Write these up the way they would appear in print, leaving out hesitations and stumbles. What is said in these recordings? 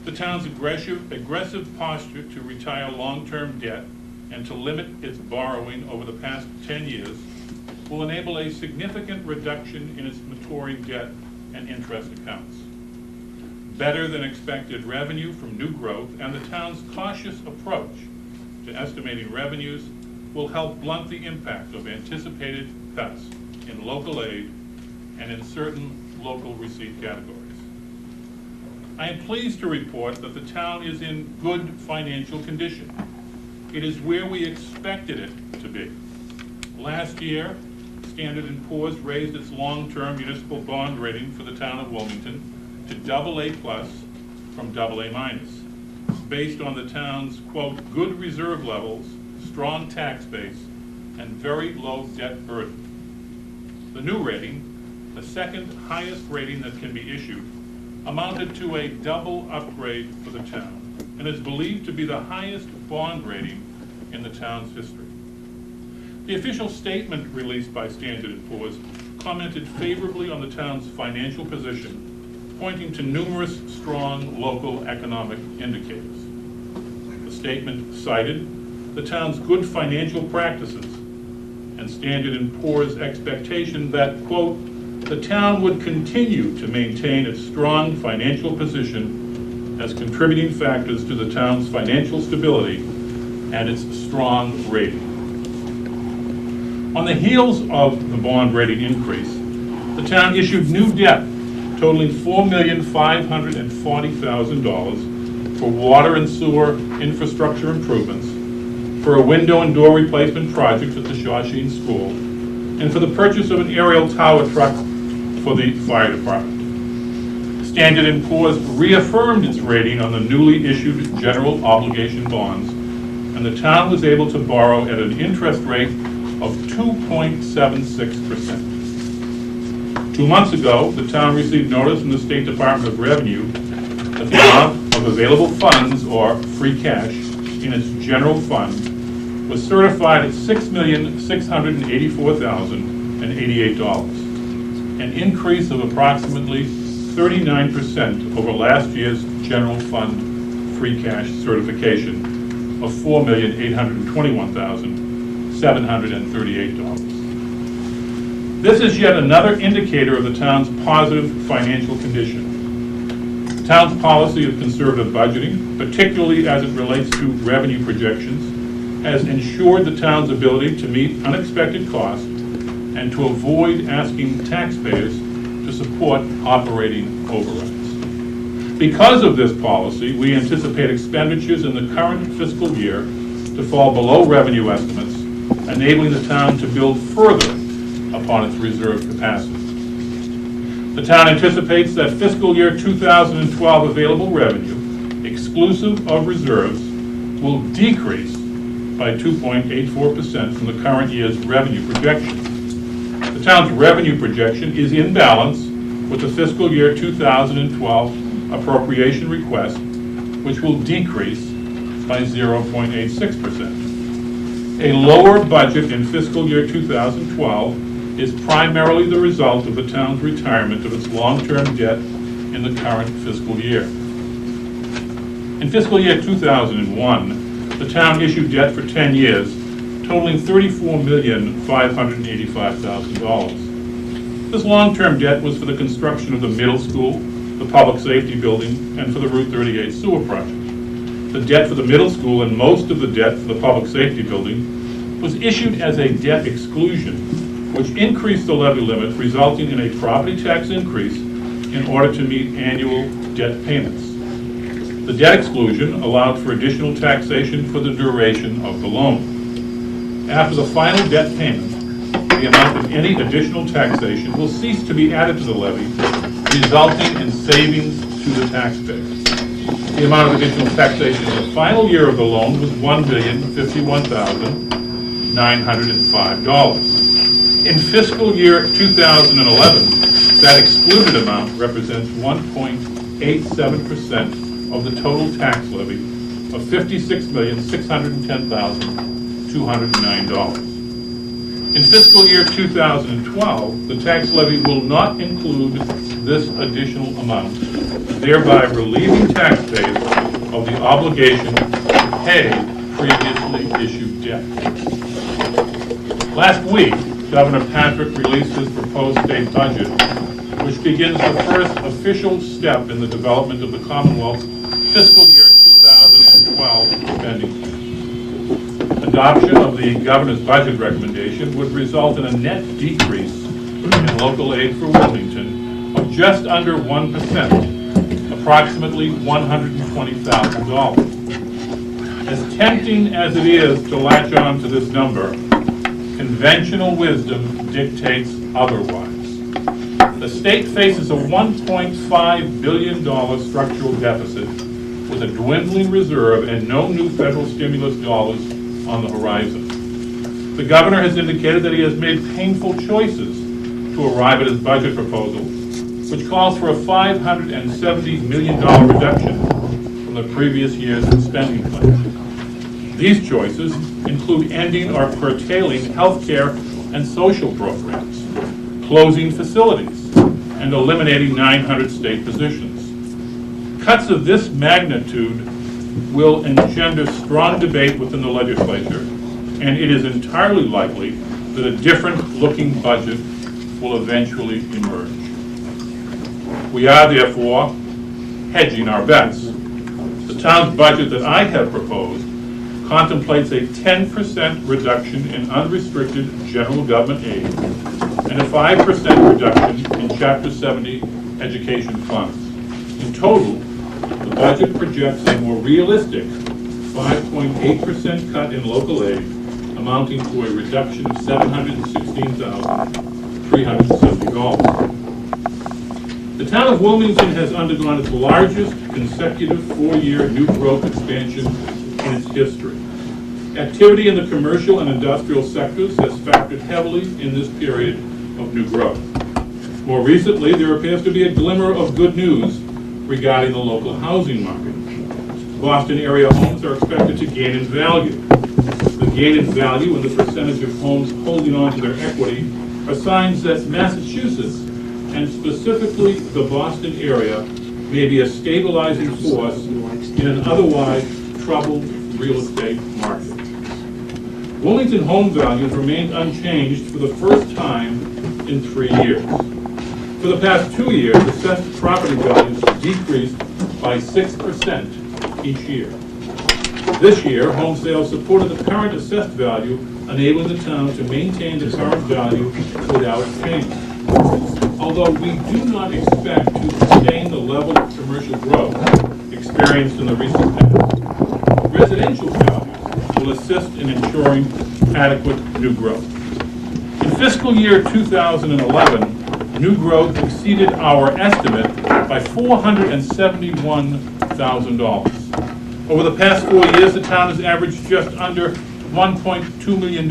The town's aggressive posture to retire long-term debt and to limit its borrowing over the past 10 years will enable a significant reduction in its maturing debt and interest accounts. Better than expected revenue from new growth and the town's cautious approach to estimating revenues will help blunt the impact of anticipated cuts in local aid and in certain local receipt categories. I am pleased to report that the town is in good financial condition. It is where we expected it to be. Last year, Standard & Poor's raised its long-term municipal bond rating for the town of Wilmington to AA+ from AA-, based on the town's, quote, good reserve levels, strong tax base, and very low debt burden. The new rating, the second highest rating that can be issued, amounted to a double upgrade for the town and is believed to be the highest bond rating in the town's history. The official statement released by Standard & Poor's commented favorably on the town's financial position, pointing to numerous strong local economic indicators. The statement cited the town's good financial practices and Standard & Poor's expectation that, quote, the town would continue to maintain its strong financial position as contributing factors to the town's financial stability and its strong rating. On the heels of the bond rating increase, the town issued new debt totaling $4,540,000 for water and sewer infrastructure improvements, for a window and door replacement project at the Shawshene School, and for the purchase of an aerial tower truck for the fire department. Standard & Poor's reaffirmed its rating on the newly issued general obligation bonds, and the town was able to borrow at an interest rate of 2.76%. 2 months ago, the town received notice from the State Department of Revenue that the amount of available funds, or free cash, in its general fund was certified at $6,684,088, an increase of approximately 39% over last year's general fund free cash certification of $4,821,738. This is yet another indicator of the town's positive financial condition. The town's policy of conservative budgeting, particularly as it relates to revenue projections, has ensured the town's ability to meet unexpected costs and to avoid asking taxpayers to support operating overruns. Because of this policy, we anticipate expenditures in the current fiscal year to fall below revenue estimates, enabling the town to build further upon its reserve capacity. The town anticipates that fiscal year 2012 available revenue, exclusive of reserves, will decrease by 2.84% from the current year's revenue projection. The town's revenue projection is in balance with the fiscal year 2012 appropriation request, which will decrease by 0.86%. A lower budget in fiscal year 2012 is primarily the result of the town's retirement of its long-term debt in the current fiscal year. In fiscal year 2001, the town issued debt for 10 years, totaling $34,585,000. This long-term debt was for the construction of the middle school, the public safety building, and for the Route 38 sewer project. The debt for the middle school and most of the debt for the public safety building was issued as a debt exclusion, which increased the levy limit, resulting in a property tax increase in order to meet annual debt payments. The debt exclusion allowed for additional taxation for the duration of the loan. After the final debt payment, the amount of any additional taxation will cease to be added to the levy, resulting in savings to the taxpayer. The amount of additional taxation in the final year of the loan was $1,051,905. In fiscal year 2011, that excluded amount represents 1.87% of the total tax levy of $56,610,209. In fiscal year 2012, the tax levy will not include this additional amount, thereby relieving taxpayers of the obligation to pay previously issued debt. Last week, Governor Patrick released his proposed state budget, which begins the first official step in the development of the Commonwealth's fiscal year 2012 spending plan. Adoption of the governor's budget recommendation would result in a net decrease in local aid for Wilmington of just under 1%, approximately $120,000. As tempting as it is to latch on to this number, conventional wisdom dictates otherwise. The state faces a $1.5 billion structural deficit with a dwindling reserve and no new federal stimulus dollars on the horizon. The governor has indicated that he has made painful choices to arrive at his budget proposal, which calls for a $570 million reduction from the previous year's spending plan. These choices include ending or curtailing health care and social programs, closing facilities, and eliminating 900 state positions. Cuts of this magnitude will engender strong debate within the legislature, and it is entirely likely that a different-looking budget will eventually emerge. We are, therefore, hedging our bets. The town's budget that I have proposed contemplates a 10% reduction in unrestricted general government aid and a 5% reduction in Chapter 70 education funds. In total, the budget projects a more realistic 5.8% cut in local aid, amounting to a reduction of $716,370. The town of Wilmington has undergone its largest consecutive 4-year new growth expansion in its history. Activity in the commercial and industrial sectors has factored heavily in this period of new growth. More recently, there appears to be a glimmer of good news regarding the local housing market. Boston area homes are expected to gain in value. The gain in value and the percentage of homes holding on to their equity are signs that Massachusetts, and specifically the Boston area, may be a stabilizing force in an otherwise troubled real estate market. Wilmington home values remained unchanged for the first time in 3 years. For the past 2 years, assessed property values decreased by 6% each year. This year, home sales supported the current assessed value, enabling the town to maintain the current value without change. Although we do not expect to sustain the level of commercial growth experienced in the recent past, residential values will assist in ensuring adequate new growth. In fiscal year 2011, new growth exceeded our estimate by $471,000. Over the past 4 years, the town has averaged just under $1.2 million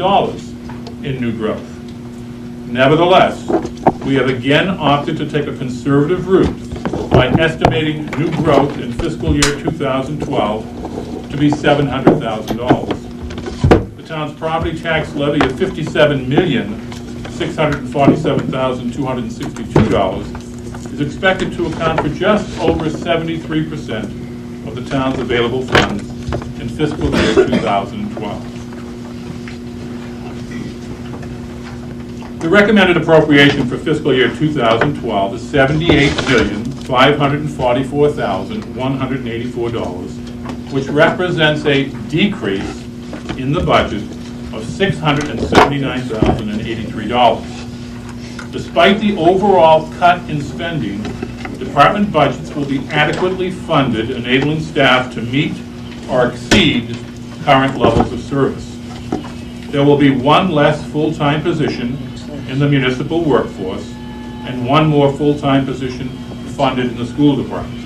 in new growth. Nevertheless, we have again opted to take a conservative route by estimating new growth in fiscal year 2012 to be $700,000. The town's property tax levy of $57,647,262 is expected to account for just over 73% of the town's available funds in fiscal year 2012. The recommended appropriation for fiscal year 2012 is $78,544,184, which represents a decrease in the budget of $679,083. Despite the overall cut in spending, department budgets will be adequately funded, enabling staff to meet or exceed current levels of service. There will be one less full-time position in the municipal workforce and one more full-time position funded in the school department.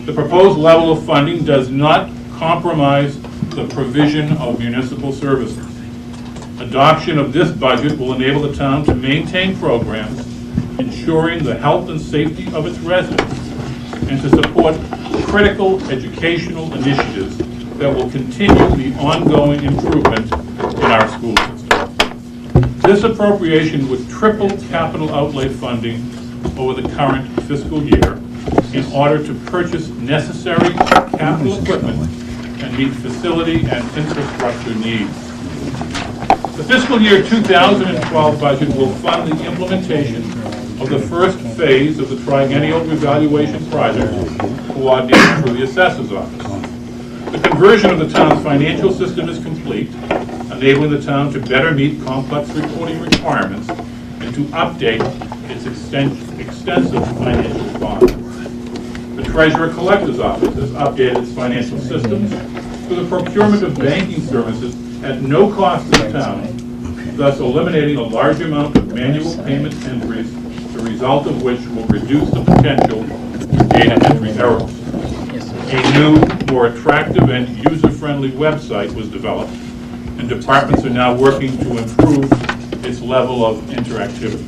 The proposed level of funding does not compromise the provision of municipal services. Adoption of this budget will enable the town to maintain programs ensuring the health and safety of its residents and to support critical educational initiatives that will continue the ongoing improvement in our school system. This appropriation would triple capital outlay funding over the current fiscal year in order to purchase necessary capital equipment and meet facility and infrastructure needs. The fiscal year 2012 budget will fund the implementation of the first phase of the triennial revaluation project coordinated through the Assessor's Office. The conversion of the town's financial system is complete, enabling the town to better meet complex reporting requirements and to update its extensive financial file. The Treasurer Collector's Office has updated its financial systems through the procurement of banking services at no cost to the town, thus eliminating a large amount of manual payment entries, the result of which will reduce the potential for data entry errors. A new, more attractive and user-friendly website was developed, and departments are now working to improve its level of interactivity.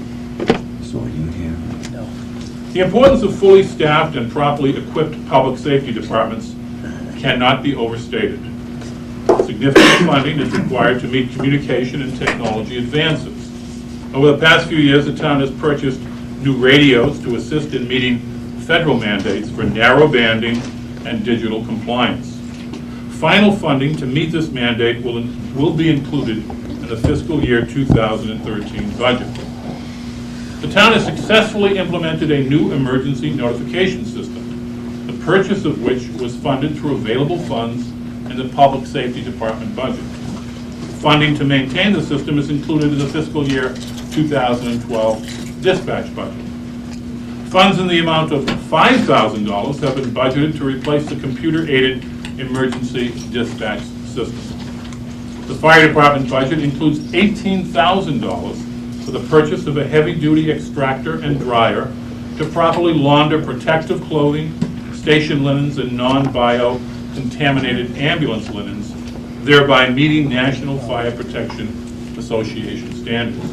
The importance of fully staffed and properly equipped public safety departments cannot be overstated. Significant funding is required to meet communication and technology advances. Over the past few years, the town has purchased new radios to assist in meeting federal mandates for narrow banding and digital compliance. Final funding to meet this mandate will be included in the fiscal year 2013 budget. The town has successfully implemented a new emergency notification system, the purchase of which was funded through available funds in the Public Safety Department budget. Funding to maintain the system is included in the fiscal year 2012 dispatch budget. Funds in the amount of $5,000 have been budgeted to replace the computer-aided emergency dispatch system. The fire department budget includes $18,000 for the purchase of a heavy-duty extractor and dryer to properly launder protective clothing, station linens, and non-bio-contaminated ambulance linens, thereby meeting National Fire Protection Association standards.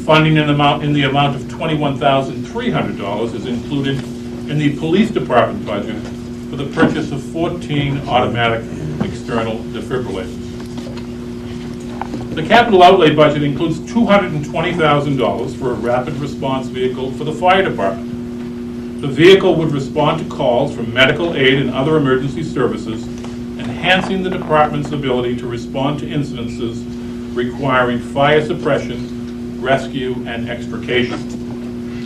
Funding in the amount of $21,300 is included in the police department budget for the purchase of 14 automatic external defibrillators. The capital outlay budget includes $220,000 for a rapid response vehicle for the fire department. The vehicle would respond to calls from medical aid and other emergency services, enhancing the department's ability to respond to incidences requiring fire suppression, rescue, and extrication.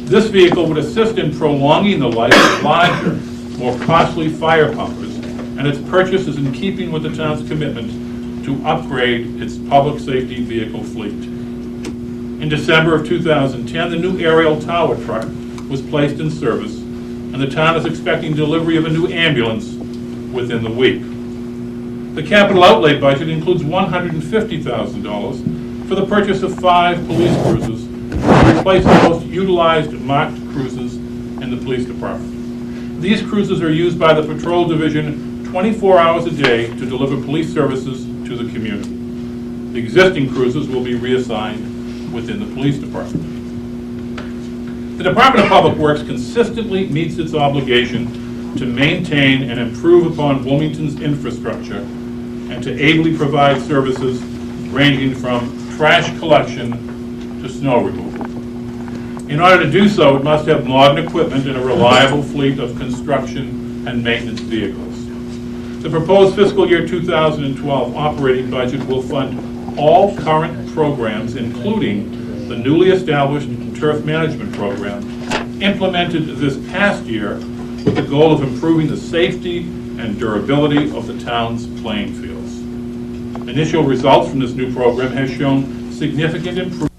This vehicle would assist in prolonging the life of larger, more costly fire pumpers, and its purchase is in keeping with the town's commitment to upgrade its public safety vehicle fleet. In December of 2010, the new aerial tower truck was placed in service, and the town is expecting delivery of a new ambulance within the week. The capital outlay budget includes $150,000 for the purchase of 5 police cruisers to replace the most utilized marked cruisers in the police department. These cruisers are used by the patrol division 24 hours a day to deliver police services to the community. The existing cruisers will be reassigned within the police department. The Department of Public Works consistently meets its obligation to maintain and improve upon Wilmington's infrastructure and to ably provide services ranging from trash collection to snow removal. In order to do so, it must have modern equipment and a reliable fleet of construction and maintenance vehicles. The proposed fiscal year 2012 operating budget will fund all current programs, including the newly established turf management program, implemented this past year with the goal of improving the safety and durability of the town's playing fields. Initial results from this new program have shown significant improvement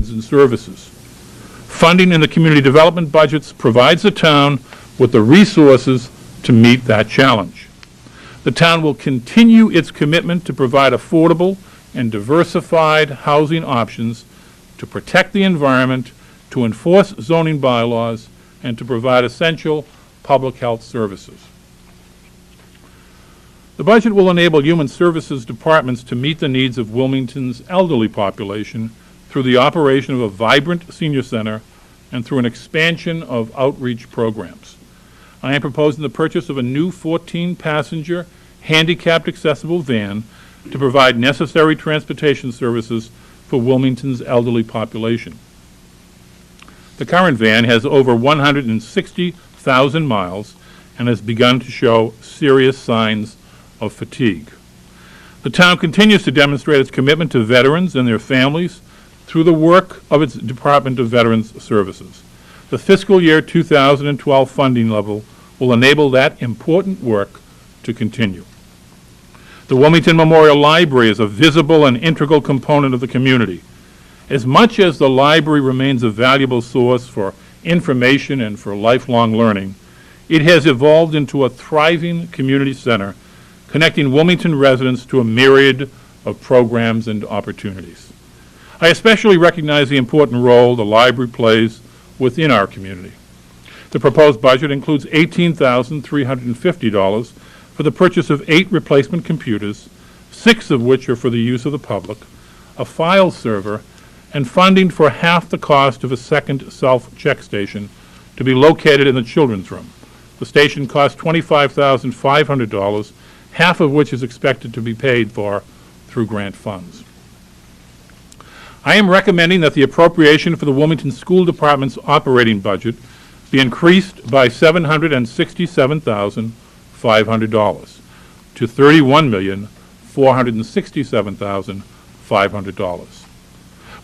goods and services. Funding in the community development budgets provides the town with the resources to meet that challenge. The town will continue its commitment to provide affordable and diversified housing options, to protect the environment, to enforce zoning bylaws, and to provide essential public health services. The budget will enable human services departments to meet the needs of Wilmington's elderly population through the operation of a vibrant senior center and through an expansion of outreach programs. I am proposing the purchase of a new 14-passenger handicapped accessible van to provide necessary transportation services for Wilmington's elderly population. The current van has over 160,000 miles and has begun to show serious signs of fatigue. The town continues to demonstrate its commitment to veterans and their families through the work of its Department of Veterans Services. The fiscal year 2012 funding level will enable that important work to continue. The Wilmington Memorial Library is a visible and integral component of the community. As much as the library remains a valuable source for information and for lifelong learning, it has evolved into a thriving community center, connecting Wilmington residents to a myriad of programs and opportunities. I especially recognize the important role the library plays within our community. The proposed budget includes $18,350 for the purchase of 8 replacement computers, 6 of which are for the use of the public, a file server, and funding for half the cost of a second self-check station to be located in the children's room. The station costs $25,500, half of which is expected to be paid for through grant funds. I am recommending that the appropriation for the Wilmington School Department's operating budget be increased by $767,500 to $31,467,500.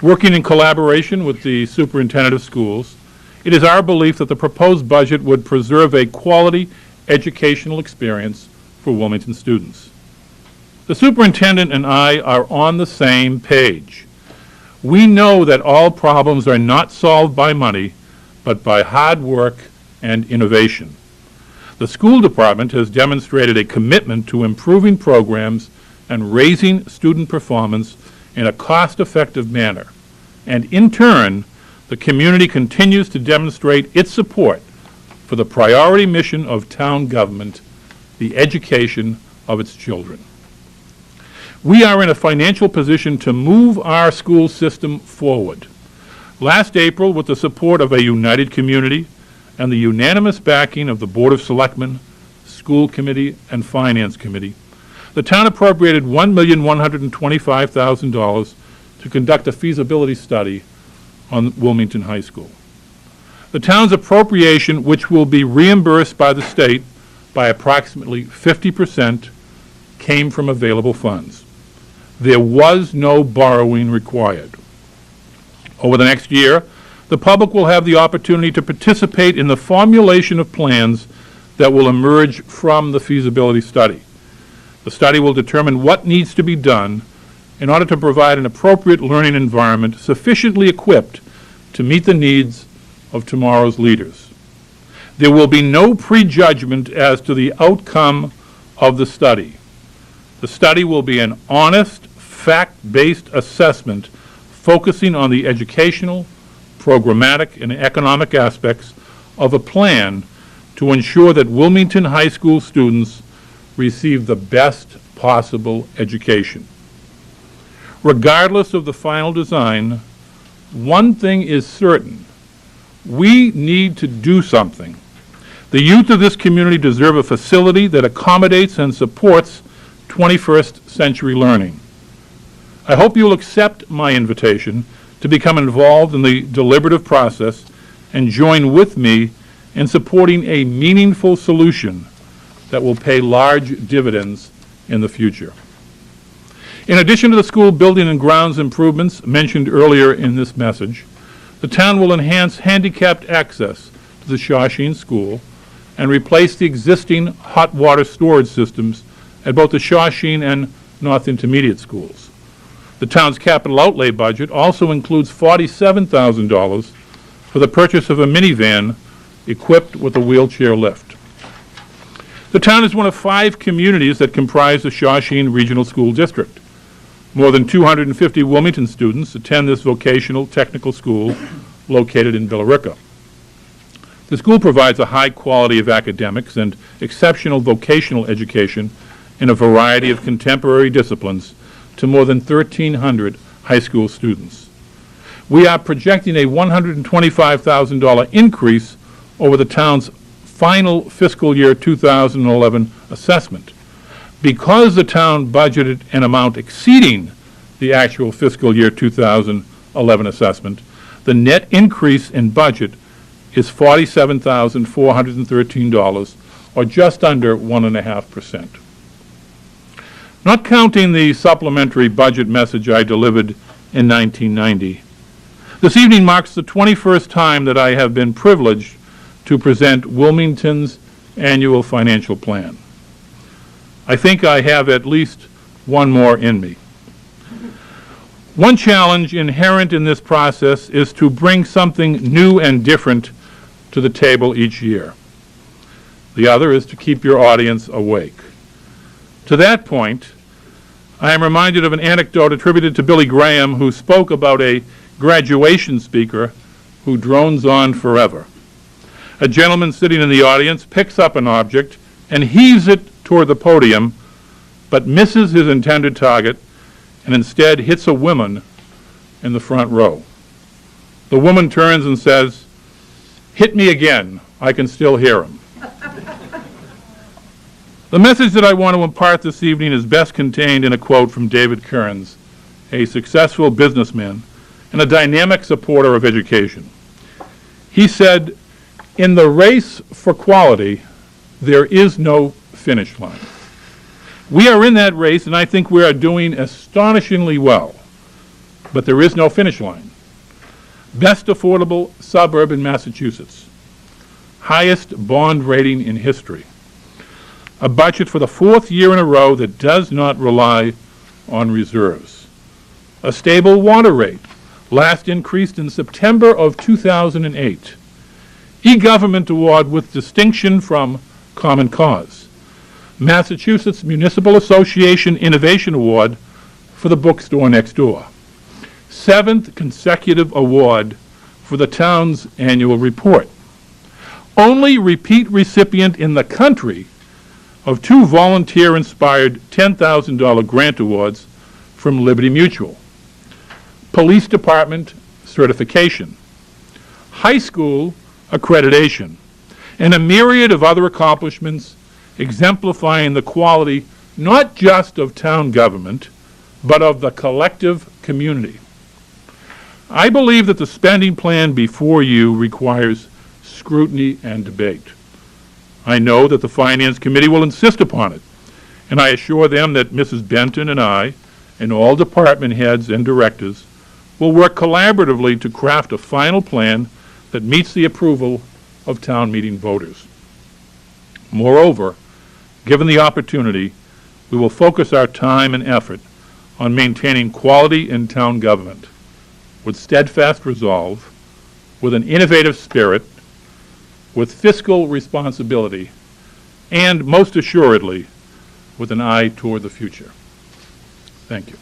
Working in collaboration with the Superintendent of Schools, it is our belief that the proposed budget would preserve a quality educational experience for Wilmington students. The Superintendent and I are on the same page. We know that all problems are not solved by money, but by hard work and innovation. The school department has demonstrated a commitment to improving programs and raising student performance in a cost-effective manner. And in turn, the community continues to demonstrate its support for the priority mission of town government, the education of its children. We are in a financial position to move our school system forward. Last April, with the support of a united community and the unanimous backing of the Board of Selectmen, School Committee, and Finance Committee, the town appropriated $1,125,000 to conduct a feasibility study on Wilmington High School. The town's appropriation, which will be reimbursed by the state by approximately 50%, came from available funds. There was no borrowing required. Over the next year, the public will have the opportunity to participate in the formulation of plans that will emerge from the feasibility study. The study will determine what needs to be done in order to provide an appropriate learning environment sufficiently equipped to meet the needs of tomorrow's leaders. There will be no prejudgment as to the outcome of the study. The study will be an honest, fact-based assessment focusing on the educational, programmatic, and economic aspects of a plan to ensure that Wilmington High School students receive the best possible education. Regardless of the final design, one thing is certain: we need to do something. The youth of this community deserve a facility that accommodates and supports 21st century learning. I hope you'll accept my invitation to become involved in the deliberative process and join with me in supporting a meaningful solution that will pay large dividends in the future. In addition to the school building and grounds improvements mentioned earlier in this message, the town will enhance handicapped access to the Shawshene School and replace the existing hot water storage systems at both the Shawshene and North Intermediate schools. The town's capital outlay budget also includes $47,000 for the purchase of a minivan equipped with a wheelchair lift. The town is one of 5 communities that comprise the Shawshene Regional School District. More than 250 Wilmington students attend this vocational technical school located in Billerica. The school provides a high quality of academics and exceptional vocational education in a variety of contemporary disciplines to more than 1,300 high school students. We are projecting a $125,000 increase over the town's final fiscal year 2011 assessment. Because the town budgeted an amount exceeding the actual fiscal year 2011 assessment, the net increase in budget is $47,413, or just under 1.5%. Not counting the supplementary budget message I delivered in 1990, this evening marks the 21st time that I have been privileged to present Wilmington's annual financial plan. I think I have at least one more in me. One challenge inherent in this process is to bring something new and different to the table each year. The other is to keep your audience awake. To that point, I am reminded of an anecdote attributed to Billy Graham, who spoke about a graduation speaker who drones on forever. A gentleman sitting in the audience picks up an object and heaves it toward the podium, but misses his intended target and instead hits a woman in the front row. The woman turns and says, "Hit me again, I can still hear him." The message that I want to impart this evening is best contained in a quote from David Kearns, a successful businessman and a dynamic supporter of education. He said, "In the race for quality, there is no finish line." We are in that race, and I think we are doing astonishingly well, but there is no finish line. Best affordable suburb in Massachusetts, highest bond rating in history, a budget for the 4th year in a row that does not rely on reserves, a stable water rate, last increased in September of 2008, e-government award with distinction from Common Cause, Massachusetts Municipal Association Innovation Award for the bookstore next door, 7th consecutive award for the town's annual report, only repeat recipient in the country of 2 volunteer-inspired $10,000 grant awards from Liberty Mutual, Police Department certification, high school accreditation, and a myriad of other accomplishments exemplifying the quality not just of town government, but of the collective community. I believe that the spending plan before you requires scrutiny and debate. I know that the Finance Committee will insist upon it, and I assure them that Mrs. Benton and I, and all department heads and directors, will work collaboratively to craft a final plan that meets the approval of town meeting voters. Moreover, given the opportunity, we will focus our time and effort on maintaining quality in town government with steadfast resolve, with an innovative spirit, with fiscal responsibility, and most assuredly, with an eye toward the future. Thank you.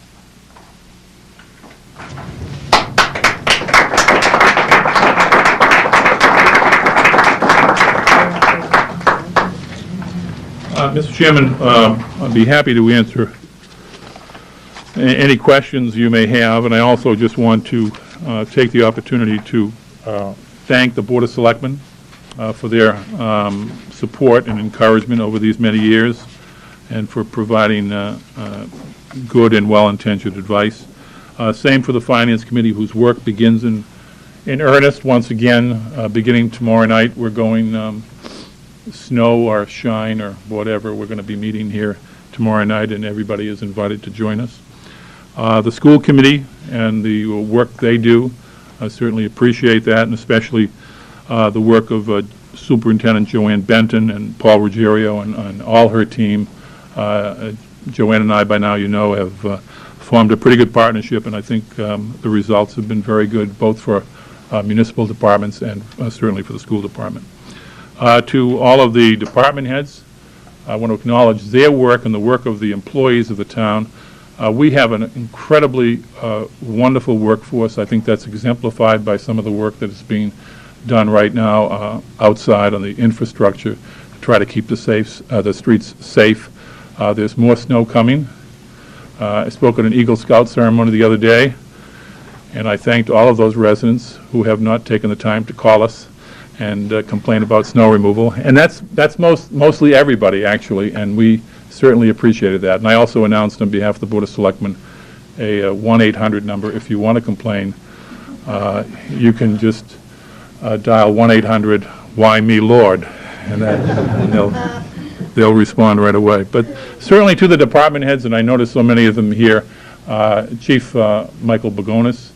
Mr. Chairman, I'd be happy to answer any questions you may have, and I also just want to take the opportunity to thank the Board of Selectmen for their support and encouragement over these many years, and for providing good and well-intentioned advice. Same for the Finance Committee, whose work begins in earnest once again, beginning tomorrow night. We're going snow or shine or whatever. We're going to be meeting here tomorrow night, and everybody is invited to join us. The school committee and the work they do, I certainly appreciate that, and especially the work of Superintendent Joanne Benton and Paul Ruggiero and all her team. Joanne and I, by now, you know, have formed a pretty good partnership, and I think the results have been very good, both for municipal departments and certainly for the school department. To all of the department heads, I want to acknowledge their work and the work of the employees of the town. We have an incredibly wonderful workforce. I think that's exemplified by some of the work that is being done right now outside on the infrastructure to try to keep the streets safe. There's more snow coming. I spoke at an Eagle Scout ceremony the other day, and I thanked all of those residents who have not taken the time to call us and complain about snow removal. And that's mostly everybody, actually, and we certainly appreciated that. And I also announced on behalf of the Board of Selectmen a 1-800 number. If you want to complain, you can just dial 1-800 Why Me Lord, and they'll respond right away. But certainly to the department heads, and I noticed so many of them here, Chief Michael Bagonis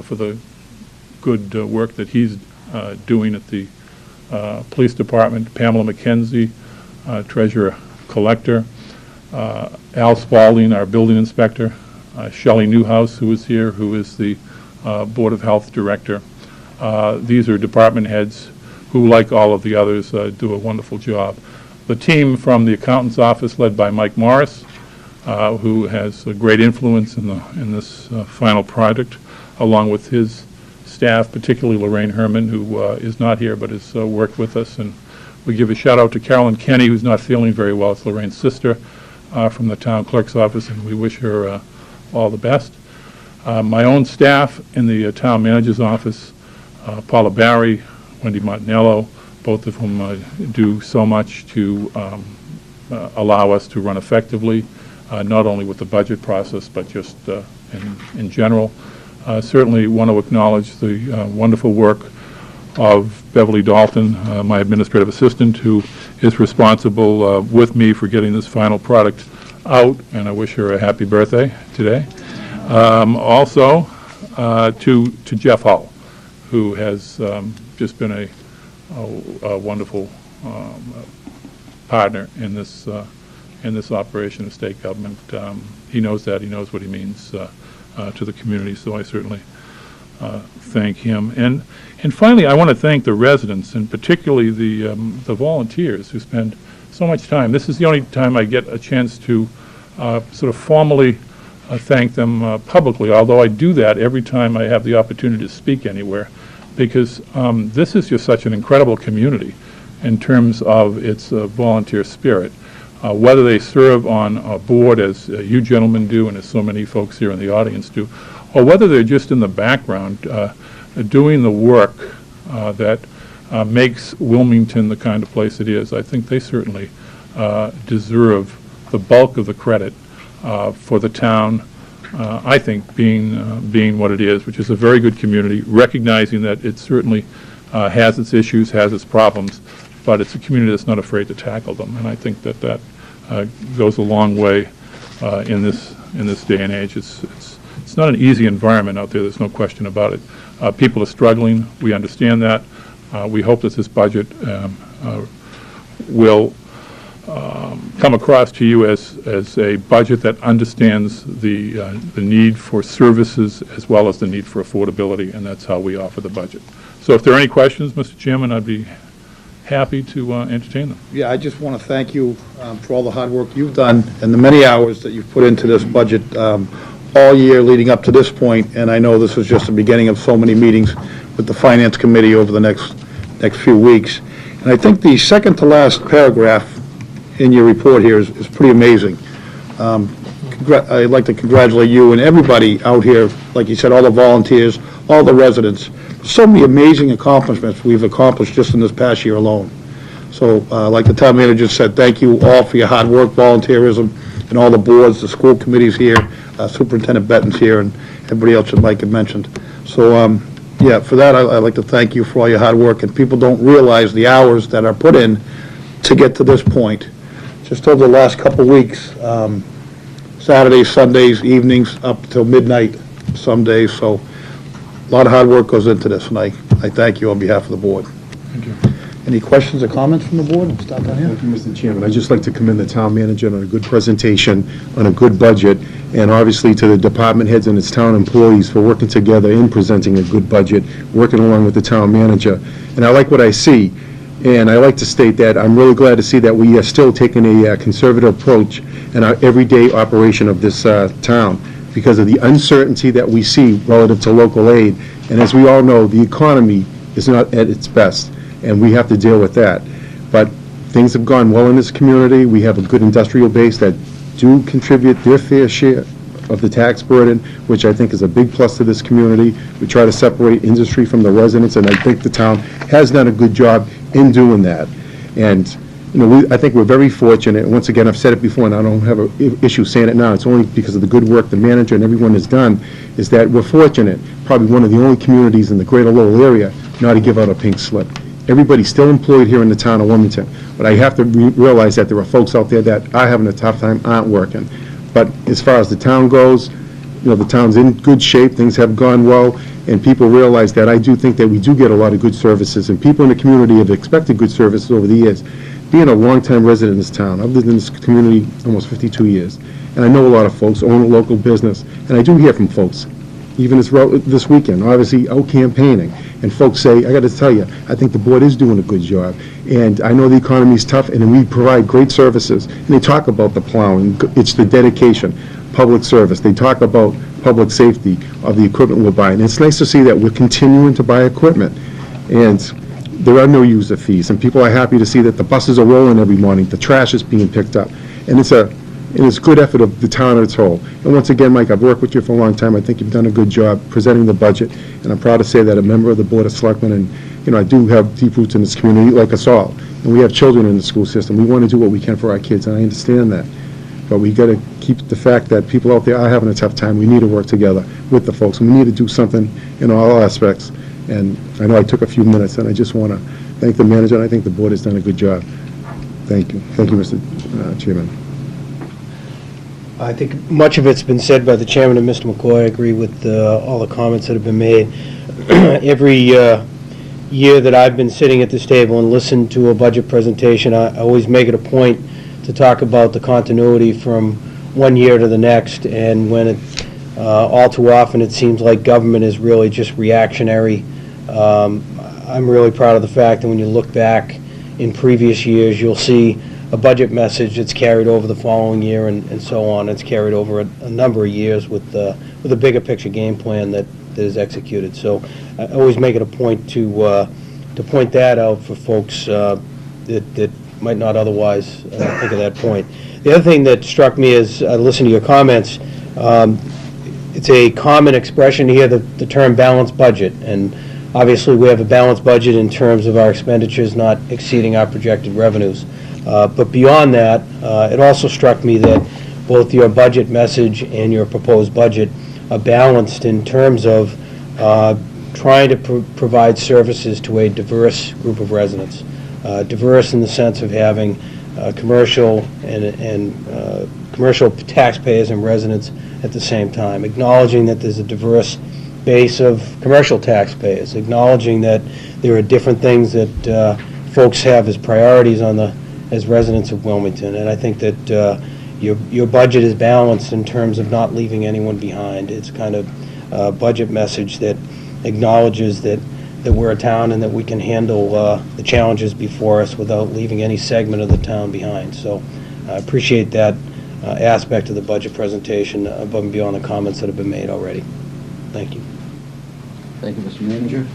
for the good work that he's doing at the police department, Pamela McKenzie, treasurer collector, Al Spalding, our building inspector, Shelley Newhouse, who is here, who is the Board of Health director. These are department heads who, like all of the others, do a wonderful job. The team from the accountant's office, led by Mike Morris, who has a great influence in this final project, along with his staff, particularly Lorraine Herman, who is not here but has worked with us. And we give a shout out to Carolyn Kenny, who's not feeling very well. It's Lorraine's sister from the town clerk's office, and we wish her all the best. My own staff in the town manager's office, Paula Barry, Wendy Montanello, both of whom do so much to allow us to run effectively, not only with the budget process, but just in general. Certainly want to acknowledge the wonderful work of Beverly Dalton, my administrative assistant, who is responsible with me for getting this final product out, and I wish her a happy birthday today. Also, to Jeff Hull, who has just been a wonderful partner in this operation of state government. He knows that. He knows what he means to the community, so I certainly thank him. And finally, I want to thank the residents, and particularly the volunteers who spend so much time. This is the only time I get a chance to sort of formally thank them publicly, although I do that every time I have the opportunity to speak anywhere, because this is just such an incredible community in terms of its volunteer spirit. Whether they serve on a board, as you gentlemen do, and as so many folks here in the audience do, or whether they're just in the background doing the work that makes Wilmington the kind of place it is, I think they certainly deserve the bulk of the credit for the town, I think, being what it is, which is a very good community, recognizing that it certainly has its issues, has its problems, but it's a community that's not afraid to tackle them, and I think that goes a long way in this day and age. It's not an easy environment out there. There's no question about it. People are struggling. We understand that. We hope that this budget will come across to you as a budget that understands the need for services as well as the need for affordability, and that's how we offer the budget. So if there are any questions, Mr. Chairman, I'd be happy to entertain them. Yeah, I just want to thank you for all the hard work you've done and the many hours that you've put into this budget all year leading up to this point, and I know this is just the beginning of so many meetings with the Finance Committee over the next few weeks. And I think the second to last paragraph in your report here is pretty amazing. I'd like to congratulate you and everybody out here, like you said, all the volunteers, all the residents. So many amazing accomplishments we've accomplished just in this past year alone. So like the town manager said, thank you all for your hard work, volunteerism, and all the boards, the school committees here, Superintendent Benton's here, and everybody else that Mike had mentioned. So yeah, for that, I'd like to thank you for all your hard work, and people don't realize the hours that are put in to get to this point. Just over the last couple of weeks, Saturdays, Sundays, evenings, up till midnight some days, so a lot of hard work goes into this, and I thank you on behalf of the board. Thank you. Any questions or comments from the board? We'll start down here. Thank you, Mr. Chairman. I'd just like to commend the town manager on a good presentation, on a good budget, and obviously to the department heads and its town employees for working together in presenting a good budget, working along with the town manager. And I like what I see, and I like to state that I'm really glad to see that we are still taking a conservative approach in our everyday operation of this town because of the uncertainty that we see relative to local aid. And as we all know, the economy is not at its best, and we have to deal with that. But things have gone well in this community. We have a good industrial base that do contribute their fair share of the tax burden, which I think is a big plus to this community. We try to separate industry from the residents, and I think the town has done a good job in doing that. And you know, I think we're very fortunate. Once again, I've said it before, and I don't have an issue saying it now. It's only because of the good work the manager and everyone has done, is that we're fortunate, probably one of the only communities in the greater Lowell area, not to give out a pink slip. Everybody's still employed here in the town of Wilmington, but I have to realize that there are folks out there that are having a tough time, aren't working. But as far as the town goes, you know, the town's in good shape, things have gone well, and people realize that. I do think that we do get a lot of good services, and people in the community have expected good services over the years. Being a long-time resident in this town, I've lived in this community almost 52 years, and I know a lot of folks own a local business, and I do hear from folks, even this weekend, obviously out campaigning, and folks say, I got to tell you, I think the board is doing a good job, and I know the economy's tough, and we provide great services, and they talk about the plowing, it's the dedication, public service, they talk about public safety of the equipment we're buying. It's nice to see that we're continuing to buy equipment, and there are no user fees, and people are happy to see that the buses are rolling every morning, the trash is being picked up, and it's a good effort of the town as a whole. And once again, Mike, I've worked with you for a long time. I think you've done a good job presenting the budget, and I'm proud to say that a member of the Board of Selectmen, and you know, I do have deep roots in this community, like us all, and we have children in the school system. We want to do what we can for our kids, and I understand that. But we got to keep the fact that people out there are having a tough time. We need to work together with the folks, and we need to do something in all aspects. And I know I took a few minutes, and I just want to thank the manager, and I think the board has done a good job. Thank you. Thank you, Mr. Chairman. I think much of it's been said by the chairman and Mr. McCoy. I agree with all the comments that have been made. Every year that I've been sitting at this table and listened to a budget presentation, I always make it a point to talk about the continuity from one year to the next, and when it all too often it seems like government is really just reactionary. I'm really proud of the fact that when you look back in previous years, you'll see a budget message that's carried over the following year and so on. It's carried over a number of years with a bigger picture game plan that is executed. So I always make it a point to point that out for folks that might not otherwise think of that point. The other thing that struck me as I listened to your comments, it's a common expression here, the term balanced budget, and obviously we have a balanced budget in terms of our expenditures not exceeding our projected revenues. But beyond that, it also struck me that both your budget message and your proposed budget are balanced in terms of trying to provide services to a diverse group of residents. Diverse in the sense of having commercial and commercial taxpayers and residents at the same time, acknowledging that there's a diverse base of commercial taxpayers, acknowledging that there are different things that folks have as priorities as residents of Wilmington. And I think that your budget is balanced in terms of not leaving anyone behind. It's kind of a budget message that acknowledges that we're a town and that we can handle the challenges before us without leaving any segment of the town behind. So I appreciate that aspect of the budget presentation above and beyond the comments that have been made already. Thank you. Thank you, Mr. Manager.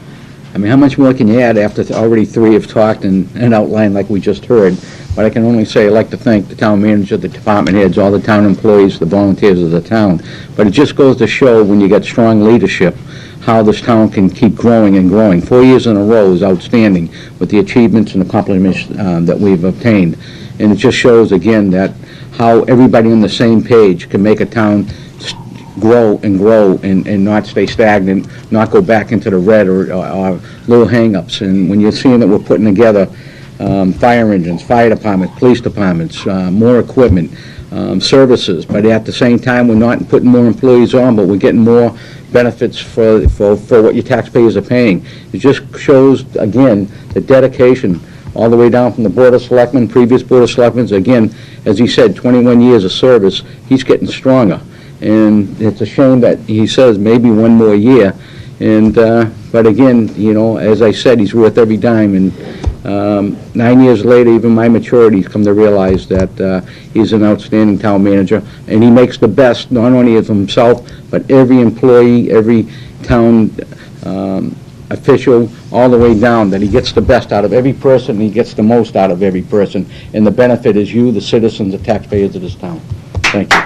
I mean, how much more can you add after already three have talked and outlined like we just heard? But I can only say I'd like to thank the town manager, the department heads, all the town employees, the volunteers of the town. But it just goes to show when you get strong leadership how this town can keep growing and growing. 4 years in a row is outstanding with the achievements and accomplishments that we've obtained. And it just shows again that how everybody on the same page can make a town grow and not stay stagnant, not go back into the red or little hang-ups. And when you're seeing that we're putting together fire engines, fire departments, police departments, more equipment, services, but at the same time we're not putting more employees on, but we're getting more benefits for what your taxpayers are paying. It just shows, again, the dedication all the way down from the Board of Selectmen, previous Board of Selectmen. Again, as he said, 21 years of service, he's getting stronger. And it's a shame that he says maybe one more year. And, but again, you know, as I said, he's worth every dime. And 9 years later, even my maturity's come to realize that he's an outstanding town manager. And he makes the best, not only of himself, but every employee, every town official, all the way down, that he gets the best out of every person, and he gets the most out of every person. And the benefit is you, the citizens, the taxpayers of this town. Thank you.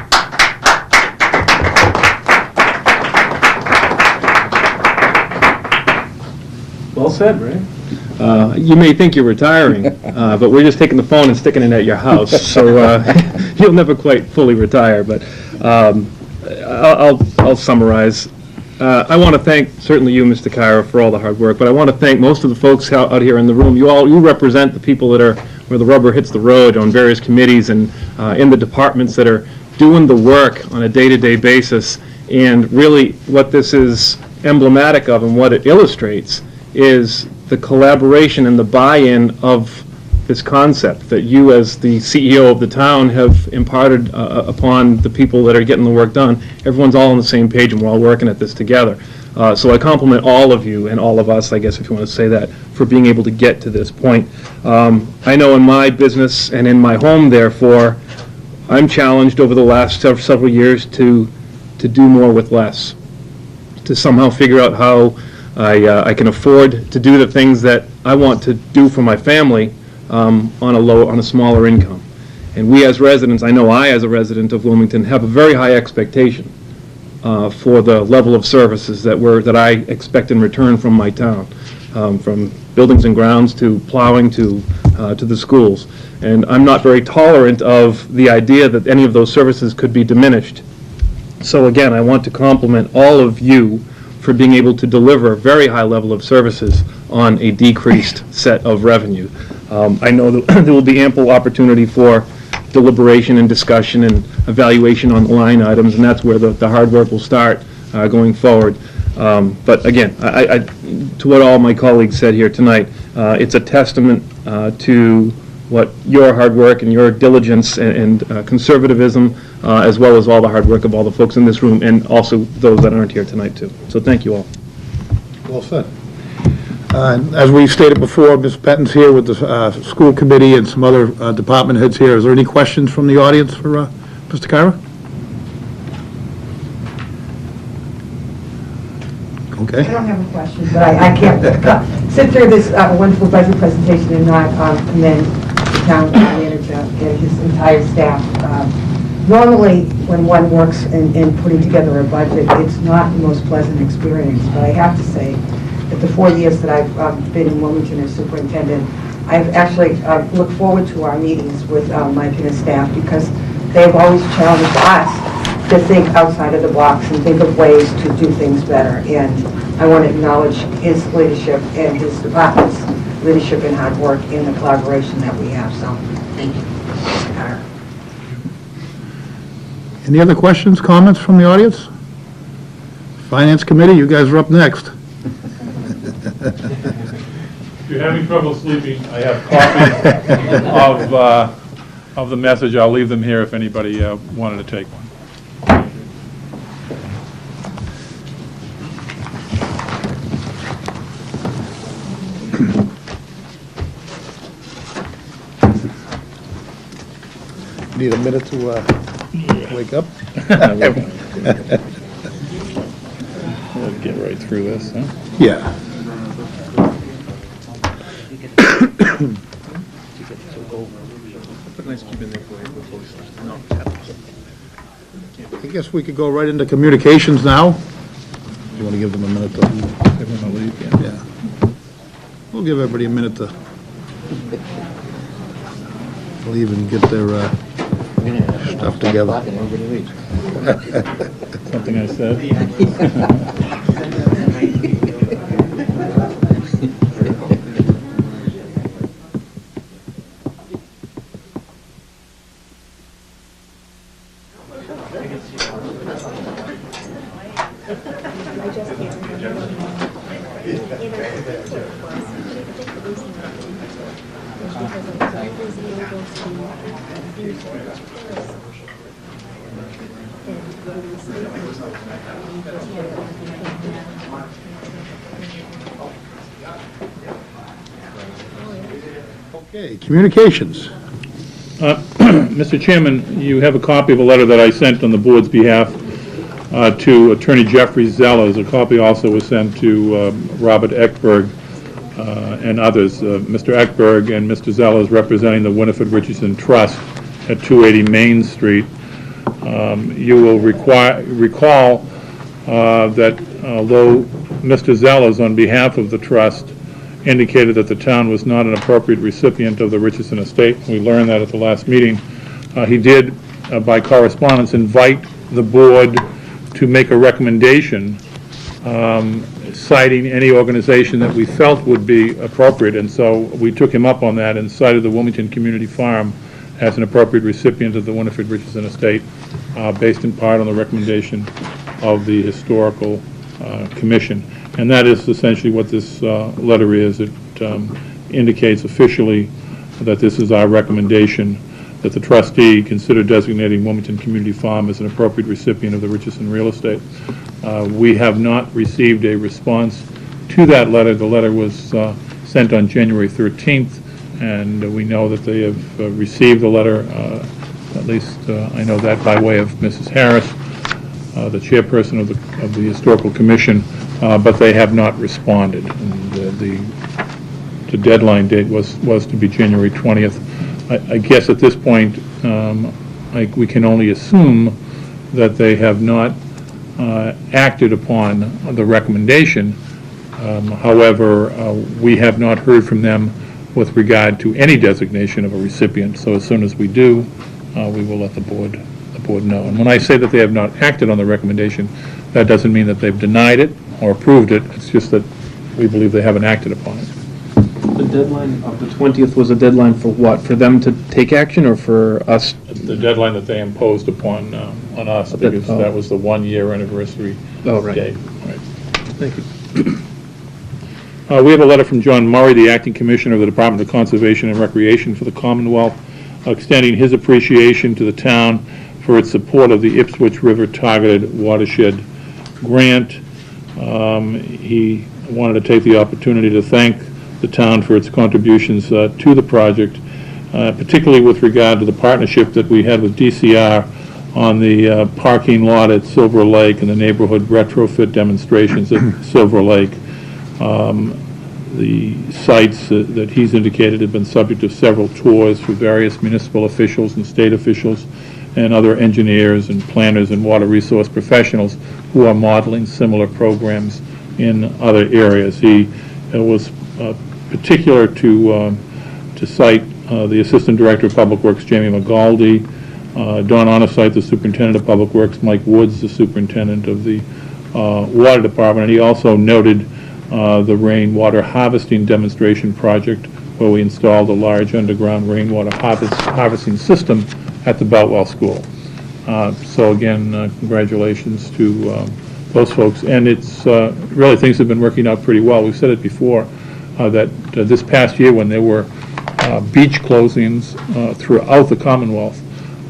Well said, Ray. You may think you're retiring, but we're just taking the phone and sticking it at your house, so you'll never quite fully retire. But I'll summarize. I want to thank certainly you, Mr. Kyra, for all the hard work, but I want to thank most of the folks out here in the room. You represent the people that are where the rubber hits the road on various committees and in the departments that are doing the work on a day-to-day basis. And really, what this is emblematic of and what it illustrates is the collaboration and the buy-in of this concept that you, as the CEO of the town, have imparted upon the people that are getting the work done. Everyone's all on the same page, and we're all working at this together. So I compliment all of you, and all of us, I guess, if you want to say that, for being able to get to this point. I know in my business and in my home, therefore, I'm challenged over the last several years to do more with less, to somehow figure out how I can afford to do the things that I want to do for my family on a smaller income. And we as residents, I know I as a resident of Wilmington, have a very high expectation for the level of services that I expect in return from my town, from buildings and grounds to plowing to the schools. And I'm not very tolerant of the idea that any of those services could be diminished. So again, I want to compliment all of you for being able to deliver a very high level of services on a decreased set of revenue. I know that there will be ample opportunity for deliberation and discussion and evaluation on the line items, and that's where the hard work will start going forward. But again, to what all my colleagues said here tonight, it's a testament to what your hard work and your diligence and conservatism, as well as all the hard work of all the folks in this room, and also those that aren't here tonight too. So thank you all. Well said. As we stated before, Ms. Benton's here with the school committee and some other department heads here. Is there any questions from the audience for Mr. Kyra? Okay. I don't have a question, but I can't sit through this wonderful budget presentation and not commend the town manager and his entire staff. Normally, when one works in putting together a budget, it's not the most pleasant experience, but I have to say that the 4 years that I've been in Wilmington as superintendent, I've actually looked forward to our meetings with Mike and his staff, because they've always challenged us to think outside of the box and think of ways to do things better. And I want to acknowledge his leadership and his department's leadership and hard work in the collaboration that we have. So, thank you. Any other questions, comments from the audience? Finance committee, you guys are up next. If you're having trouble sleeping, I have copies of the message. I'll leave them here if anybody wanted to take one. Need a minute to wake up? We'll get right through this, huh? Yeah. I guess we could go right into communications now. You want to give them a minute to leave? Yeah. We'll give everybody a minute to leave and get their stuff together. Something I said? Okay, communications. Mr. Chairman, you have a copy of a letter that I sent on the board's behalf to Attorney Jeffrey Zellers. A copy also was sent to Robert Eckberg and others. Mr. Eckberg and Mr. Zellers representing the Winifred Richardson Trust at 280 Main Street. You will recall that although Mr. Zellers, on behalf of the trust, indicated that the town was not an appropriate recipient of the Richardson estate. We learned that at the last meeting. He did, by correspondence, invite the board to make a recommendation citing any organization that we felt would be appropriate, and so we took him up on that and cited the Wilmington Community Farm as an appropriate recipient of the Winifred Richardson estate, based in part on the recommendation of the Historical Commission. And that is essentially what this letter is. It indicates officially that this is our recommendation, that the trustee consider designating Wilmington Community Farm as an appropriate recipient of the Richardson real estate. We have not received a response to that letter. The letter was sent on January 13th, and we know that they have received the letter, at least I know that by way of Mrs. Harris, the chairperson of the Historical Commission, but they have not responded. And the deadline date was to be January 20th. I guess at this point, we can only assume that they have not acted upon the recommendation. However, we have not heard from them with regard to any designation of a recipient. So as soon as we do, we will let the board know. And when I say that they have not acted on the recommendation, that doesn't mean that they've denied it or approved it. It's just that we believe they haven't acted upon it. The deadline of the 20th was a deadline for what? For them to take action or for us? The deadline that they imposed upon on us, because that was the 1-year anniversary date. Right. Thank you. We have a letter from John Murray, the Acting Commissioner of the Department of Conservation and Recreation for the Commonwealth, extending his appreciation to the town for its support of the Ipswich River Targeted Watershed Grant. He wanted to take the opportunity to thank the town for its contributions to the project, particularly with regard to the partnership that we had with DCR on the parking lot at Silver Lake and the neighborhood retrofit demonstrations at Silver Lake. The sites that he's indicated have been subject of several tours for various municipal officials and state officials and other engineers and planners and water resource professionals who are modeling similar programs in other areas. He was particular to cite the Assistant Director of Public Works, Jamie McGaldy, Don Onosite, the Superintendent of Public Works, Mike Woods, the Superintendent of the Water Department, and he also noted the rainwater harvesting demonstration project where we installed a large underground rainwater harvesting system at the Beltwell School. So again, congratulations to those folks. And it's really, things have been working out pretty well. We've said it before that this past year when there were beach closings throughout the Commonwealth,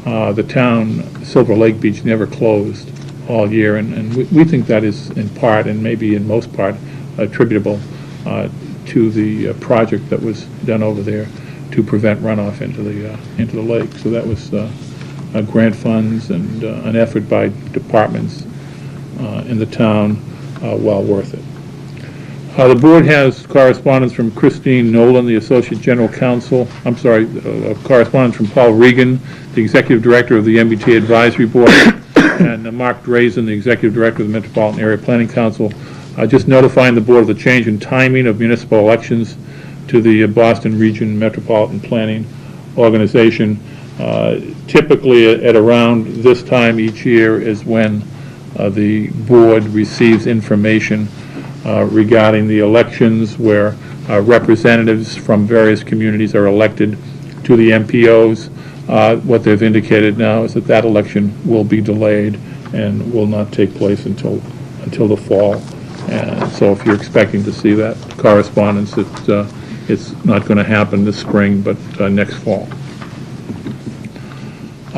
the town, Silver Lake Beach, never closed all year. And we think that is in part, and maybe in most part, attributable to the project that was done over there to prevent runoff into the lake. So that was grant funds and an effort by departments in the town, well worth it. The board has correspondence from Christine Nolan, the Associate General Counsel. I'm sorry, correspondence from Paul Regan, the Executive Director of the MBTA Advisory Board, and Mark Drazen, the Executive Director of the Metropolitan Area Planning Council, just notifying the board of the change in timing of municipal elections to the Boston Region Metropolitan Planning Organization. Typically at around this time each year is when the board receives information regarding the elections where representatives from various communities are elected to the MPOs. What they've indicated now is that election will be delayed and will not take place until the fall. And so if you're expecting to see that correspondence, it's not going to happen this spring, but next fall.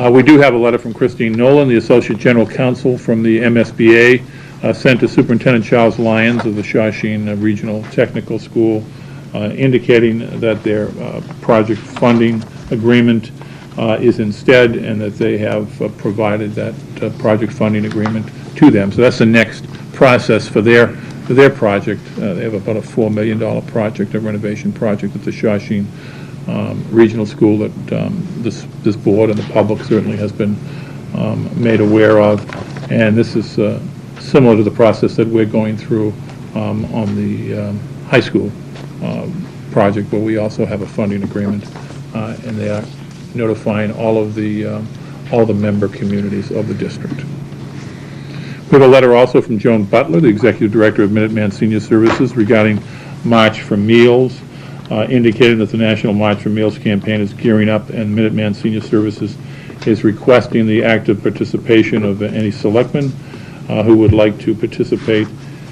We do have a letter from Christine Nolan, the Associate General Counsel from the MSBA, sent to Superintendent Charles Lyons of the Shawshene Regional Technical School, indicating that their project funding agreement is instead, and that they have provided that project funding agreement to them. So that's the next process for their project. They have about a $4 million project, a renovation project at the Shawshene Regional School that this board and the public certainly has been made aware of. And this is similar to the process that we're going through on the high school project, where we also have a funding agreement, and they are notifying all the member communities of the district. We have a letter also from Joan Butler, the Executive Director of Minuteman Senior Services, regarding March for Meals, indicating that the National March for Meals campaign is gearing up, and Minuteman Senior Services is requesting the active participation of any selectmen who would like to participate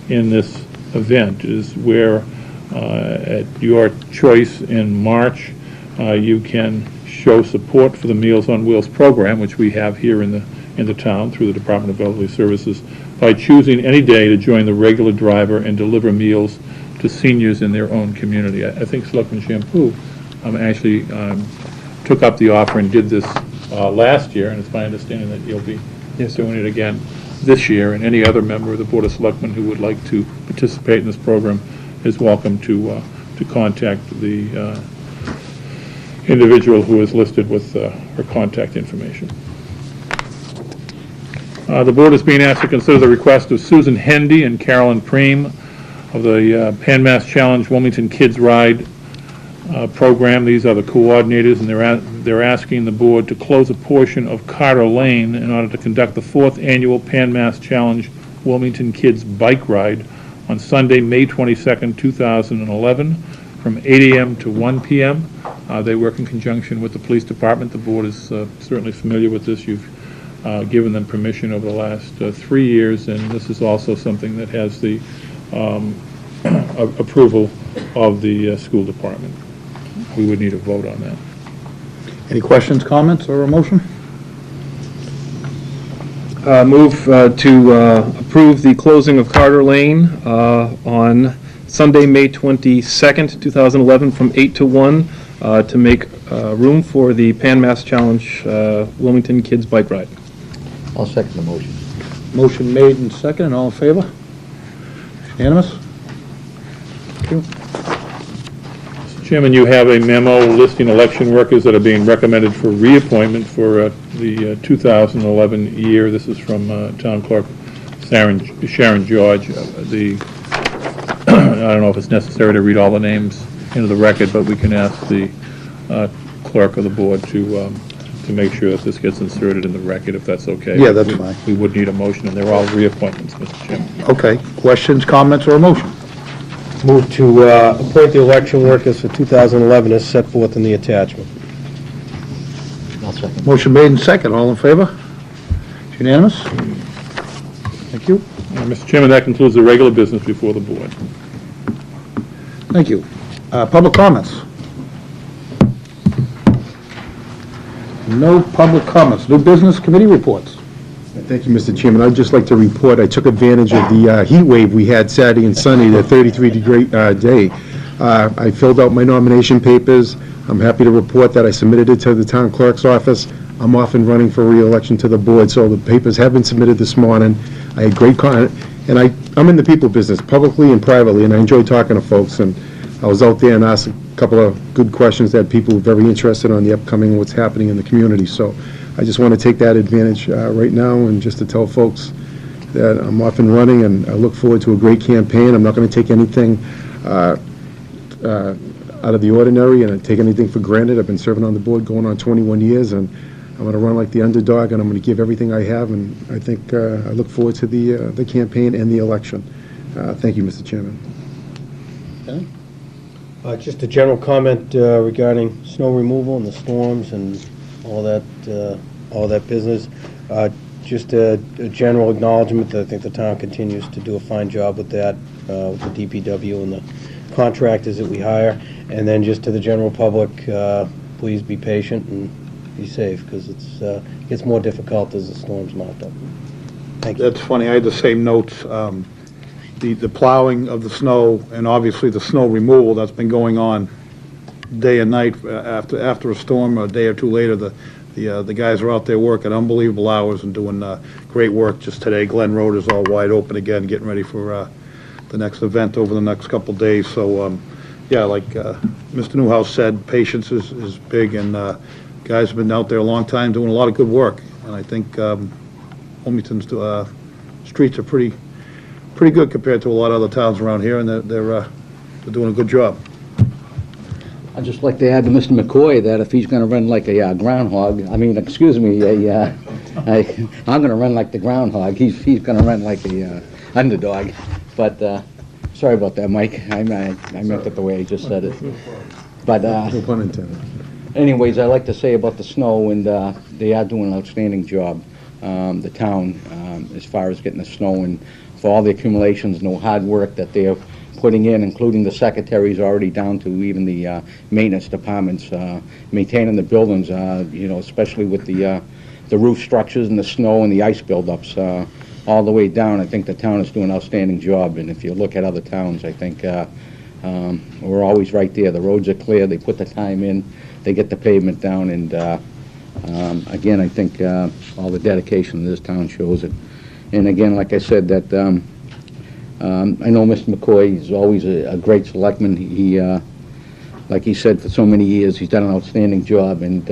in this event. It is where, at your choice in March, you can show support for the Meals on Wheels program, which we have here in the town through the Department of Elderly Services, by choosing any day to join the regular driver and deliver meals to seniors in their own community. I think Selectman Shampoo actually took up the offer and did this last year, and it's my understanding that you'll be doing it again this year, and any other member of the Board of Selectmen who would like to participate in this program is welcome to contact the individual who is listed with her contact information. The board is being asked to consider the request of Susan Hendy and Carolyn Preem of the Pan Mass Challenge Wilmington Kids Ride program. These are the coordinators, and they're asking the board to close a portion of Carter Lane in order to conduct the 4th annual Pan Mass Challenge Wilmington Kids Bike Ride on Sunday, May 22nd, 2011, from 8 a.m. to 1 p.m. They work in conjunction with the police department. The board is certainly familiar with this. You've given them permission over the last 3 years, and this is also something that has the approval of the school department. We would need a vote on that. Any questions, comments, or a motion? Move to approve the closing of Carter Lane on Sunday, May 22nd, 2011, from 8 to 1 to make room for the Pan Mass Challenge Wilmington Kids Bike Ride. I'll second the motion. Motion made and seconded, all in favor? Unanimous? Thank you. Mr. Chairman, you have a memo listing election workers that are being recommended for reappointment for the 2011 year. This is from Town Clerk Sharon George. I don't know if it's necessary to read all the names into the record, but we can ask the clerk of the board to make sure that this gets inserted in the record, if that's okay. Yeah, that's fine. We would need a motion, and they're all reappointments, Mr. Chairman. Okay, questions, comments, or a motion? Move to appoint the election workers for 2011 as set forth in the attachment. I'll second. Motion made and seconded, all in favor? Unanimous? Thank you. Mr. Chairman, that concludes the regular business before the board. Thank you. Public comments? No public comments. New business committee reports. Thank you, Mr. Chairman. I'd just like to report, I took advantage of the heat wave we had Saturday and Sunday, the 33-degree day. I filled out my nomination papers. I'm happy to report that I submitted it to the town clerk's office. I'm off and running for re-election to the board, so the papers have been submitted this morning. I had great and I'm in the people business, publicly and privately, and I enjoy talking to folks, and I was out there and asked a couple of good questions that people were very interested on the upcoming, what's happening in the community. So I just want to take that advantage right now, and just to tell folks that I'm off and running, and I look forward to a great campaign. I'm not going to take anything out of the ordinary and take anything for granted. I've been serving on the board going on 21 years, and I'm going to run like the underdog, and I'm going to give everything I have, and I think I look forward to the campaign and the election. Thank you, Mr. Chairman. Okay. Just a general comment regarding snow removal and the storms and all that business. Just a general acknowledgement that I think the town continues to do a fine job with that, with the DPW and the contractors that we hire. And then just to the general public, please be patient and be safe, because it gets more difficult as the storms mount up. Thank you. That's funny, I had the same notes. The plowing of the snow, and obviously the snow removal that's been going on day and night after a storm, a day or two later, the guys are out there working unbelievable hours and doing great work. Just today, Glen Road is all wide open again, getting ready for the next event over the next couple of days. So, yeah, like Mr. Newhouse said, patience is big, and guys have been out there a long time doing a lot of good work. And I think Wilmington's streets are pretty good compared to a lot of other towns around here, and they're doing a good job. I'd just like to add to Mr. McCoy that if he's going to run like a groundhog, I'm going to run like the groundhog. He's going to run like a underdog. But sorry about that, Mike. I meant it the way I just said it. But No pun intended. anyways, I like to say about the snow, and they are doing an outstanding job, the town, as far as getting the snow, and for all the accumulations and the hard work that they are putting in, including the secretaries already down to even the maintenance departments, maintaining the buildings, especially with the roof structures and the snow and the ice buildups, all the way down. I think the town is doing an outstanding job, and if you look at other towns, I think we're always right there. The roads are clear, they put the time in, they get the pavement down, and again, I think all the dedication of this town shows it. And again, like I said, that I know Mr. McCoy is always a great selectman. He, like he said, for so many years, he's done an outstanding job. And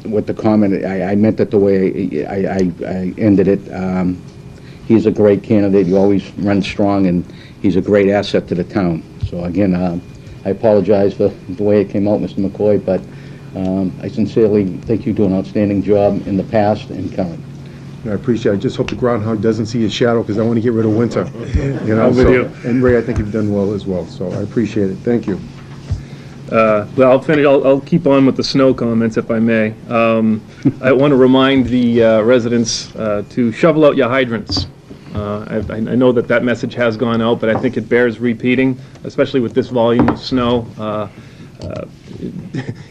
with the comment, I meant it the way I ended it. He's a great candidate. He always runs strong, and he's a great asset to the town. So again, I apologize for the way it came out, Mr. McCoy, but I sincerely think you do an outstanding job in the past and current. I appreciate it. I just hope the groundhog doesn't see his shadow, because I want to get rid of winter. I'm with you. And Ray, I think you've done well as well, so I appreciate it. Thank you. Well, I'll finish. I'll keep on with the snow comments, if I may. I want to remind the residents to shovel out your hydrants. I know that message has gone out, but I think it bears repeating, especially with this volume of snow.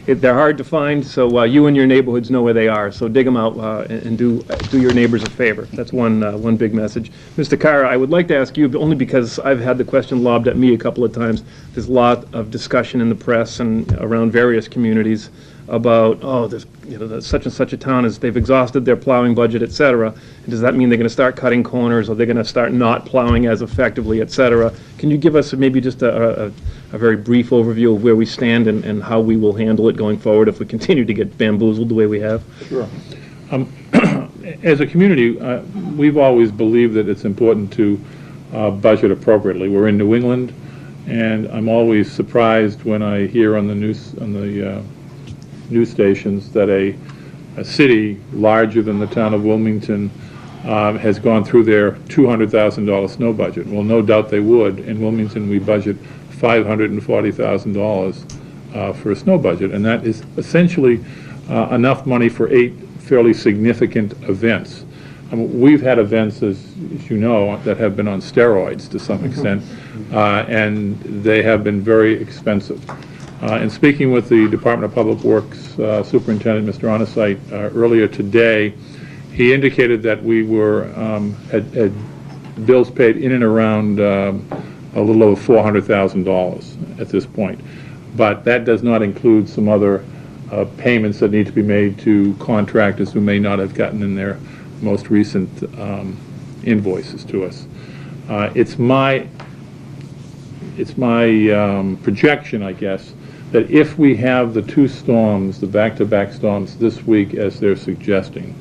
They're hard to find, so you and your neighborhoods know where they are. So dig them out and do your neighbors a favor. That's one big message. Mr. Carr, I would like to ask you, only because I've had the question lobbed at me a couple of times. There's a lot of discussion in the press and around various communities about, there's such and such a town is they've exhausted their plowing budget, et cetera. And does that mean they're going to start cutting corners, or they're going to start not plowing as effectively, et cetera? Can you give us maybe just a very brief overview of where we stand and how we will handle it going forward if we continue to get bamboozled the way we have? Sure. As a community, we've always believed that it's important to budget appropriately. We're in New England, and I'm always surprised when I hear on the news news stations that a city larger than the town of Wilmington has gone through their $200,000 snow budget. Well, no doubt they would. In Wilmington, we budget $540,000 for a snow budget, and that is essentially enough money for 8 fairly significant events. We've had events, as you know, that have been on steroids to some extent, and they have been very expensive. In speaking with the Department of Public Works Superintendent, Mr. Onesite, earlier today, he indicated that we were had bills paid in and around a little over $400,000 at this point. But that does not include some other payments that need to be made to contractors who may not have gotten in their most recent invoices to us. It's my projection, I guess, that if we have the 2 storms, the back-to-back storms this week as they're suggesting,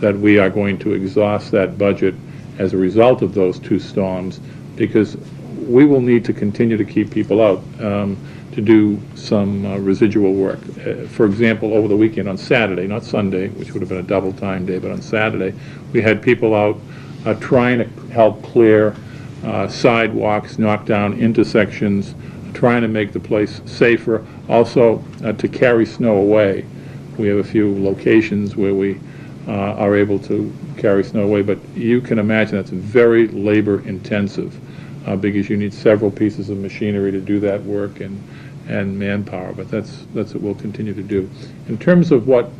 that we are going to exhaust that budget as a result of those 2 storms, because we will need to continue to keep people out to do some residual work. For example, over the weekend on Saturday, not Sunday, which would have been a double time day, but on Saturday, we had people out trying to help clear sidewalks, knock down intersections, trying to make the place safer, also to carry snow away. We have a few locations where we are able to carry snow away, but you can imagine that's very labor intensive because you need several pieces of machinery to do that work, and and manpower, but that's what we'll continue to do. In terms of what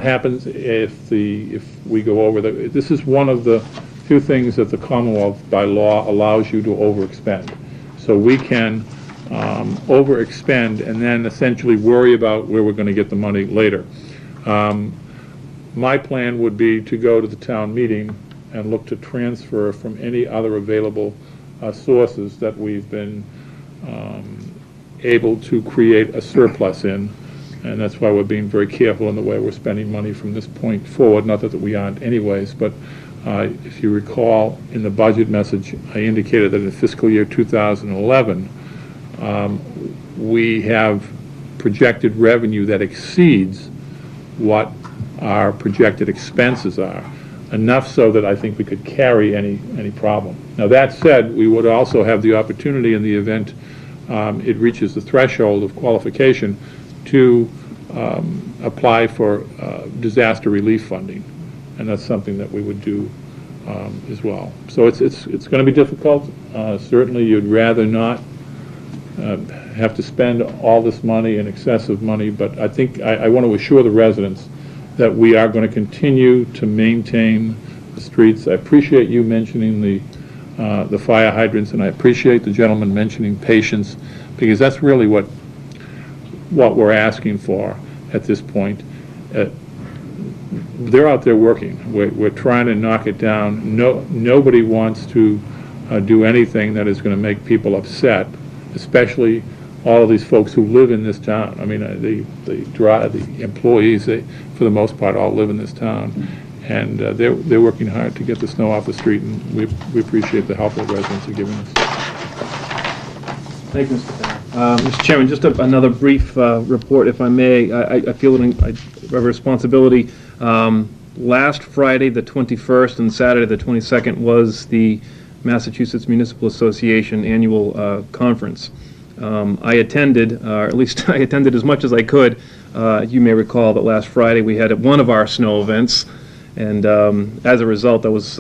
happens if we go over, this is one of the few things that the Commonwealth by law allows you to overexpend. So we can overexpend and then essentially worry about where we're going to get the money later. My plan would be to go to the town meeting and look to transfer from any other available sources that we've been able to create a surplus in, and that's why we're being very careful in the way we're spending money from this point forward, not that we aren't anyways, but if you recall in the budget message, I indicated that in fiscal year 2011, we have projected revenue that exceeds what our projected expenses are, enough so that I think we could carry any problem. Now, that said, we would also have the opportunity in the event it reaches the threshold of qualification to apply for disaster relief funding, and that's something that we would do as well. So it's going to be difficult. Certainly, you'd rather not have to spend all this money and excessive money, but I think I want to assure the residents that we are going to continue to maintain the streets. I appreciate you mentioning the fire hydrants, and I appreciate the gentleman mentioning patience, because that's really what we're asking for at this point. They're out there working. We're trying to knock it down. Nobody wants to do anything that is going to make people upset, especially all of these folks who live in this town. I mean, the employees, they, for the most part, all live in this town, and they're working hard to get the snow off the street, and we appreciate the help that residents are giving us. Thank you, Mr. Farrar. Mr. Chairman, just another brief report, if I may. I feel that I have a responsibility. Last Friday, the 21st, and Saturday, the 22nd, was the Massachusetts Municipal Association annual conference. I attended, or at least I attended as much as I could. You may recall that last Friday we had one of our snow events, and as a result, I was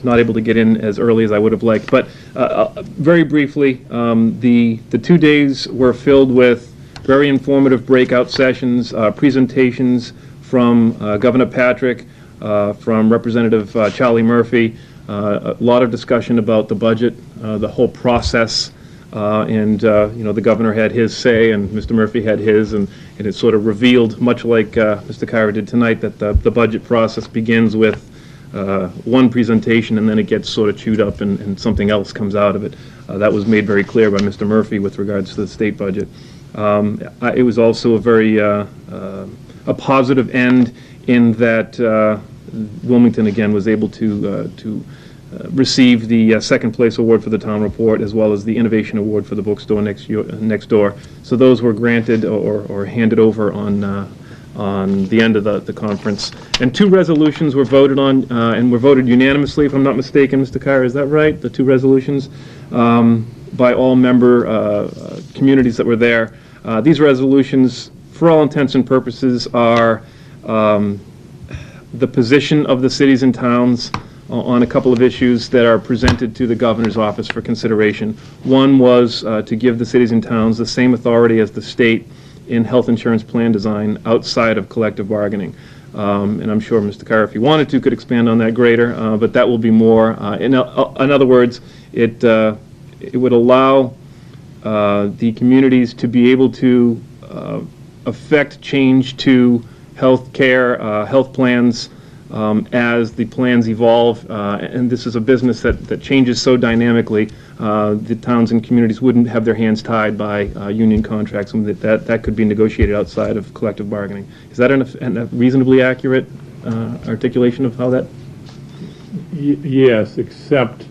not able to get in as early as I would have liked. But very briefly, the 2 days were filled with very informative breakout sessions, presentations from Governor Patrick, from Representative Charlie Murphy, a lot of discussion about the budget, the whole process. The governor had his say, and Mr. Murphy had his, and it sort of revealed, much like Mr. Kyra did tonight, that the budget process begins with one presentation, and then it gets sort of chewed up, and something else comes out of it. That was made very clear by Mr. Murphy with regards to the state budget. It was also a very a positive end in that Wilmington, again, was able to received the second place award for the town report, as well as the innovation award for the bookstore next door. So those were granted or handed over on the end of the conference. And 2 resolutions were voted on, and were voted unanimously, if I'm not mistaken, Mr. Kyra, is that right? The 2 resolutions by all member communities that were there. These resolutions, for all intents and purposes, are the position of the cities and towns on a couple of issues that are presented to the governor's office for consideration. One was to give the cities and towns the same authority as the state in health insurance plan design outside of collective bargaining. And I'm sure Mr. Kyra, if he wanted to, could expand on that greater, but that will be more. In other words, it would allow the communities to be able to affect change to health care, health plans, as the plans evolve, and this is a business that changes so dynamically, the towns and communities wouldn't have their hands tied by union contracts, and that could be negotiated outside of collective bargaining. Is that a reasonably accurate articulation of how that? Yes, except